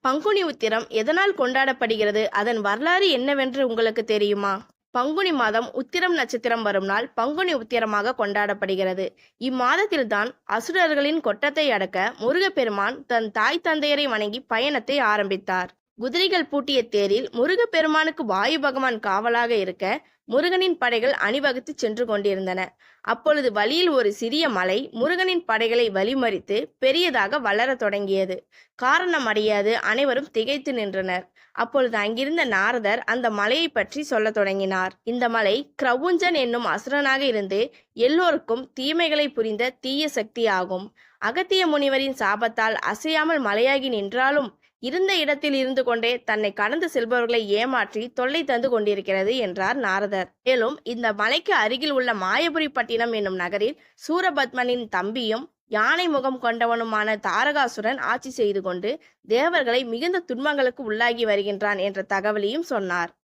பங்குனி உத்திரம் எதனால் கொண்டாடப்படுகிறது? அதன் வரலாறு என்னவென்று உங்களுக்கு தெரியுமா? பங்குனி மாதம் உத்திரம் நட்சத்திரம் வரும் நாள் பங்குனி உத்திரமாக கொண்டாடப்படுகிறது. இம்மாதத்தில்தான் அசுரர்களின் கொட்டத்தை அடக்க முருகப்பெருமான் தன் தாய் தந்தையரை வணங்கி பயணத்தை ஆரம்பித்தார். குதிரைகள் பூட்டிய தேரில் முருகப்பெருமானுக்கு வாயு பகவான் காவலாக இருக்க முருகனின் படைகள் அணிவகுத்து சென்று கொண்டிருந்தன. அப்பொழுது வழியில் ஒரு சிறிய மலை முருகனின் படைகளை வழிமறித்து பெரியதாக வளரத் தொடங்கியது. காரணம் அறியாது அனைவரும் திகைத்து நின்றனர். அப்பொழுது அங்கிருந்த நாரதர் அந்த மலையை பற்றி சொல்லத் தொடங்கினார். இந்த மலை கிரவுஞ்சன் என்னும் அசுரனாக இருந்து எல்லோருக்கும் தீமைகளை புரிந்த தீய சக்தி ஆகும். அகத்திய முனிவரின் சாபத்தால் அசையாமல் மலையாகி நின்றாலும் இருந்த இடத்தில் இருந்து கொண்டே தன்னை கடந்து செல்பவர்களை ஏமாற்றி தொல்லை தந்து கொண்டிருக்கிறது என்றார் நாரதர். மேலும் இந்த மலைக்கு அருகில் உள்ள மாயபுரி பட்டினம் என்னும் நகரில் சூரபத்மனின் தம்பியும் யானை முகம் கொண்டவனுமான தாரகாசுரன் ஆட்சி செய்து கொண்டு தேவர்களை மிகுந்த துன்பங்களுக்கு உள்ளாகி வருகின்றான் என்ற தகவலையும் சொன்னார்.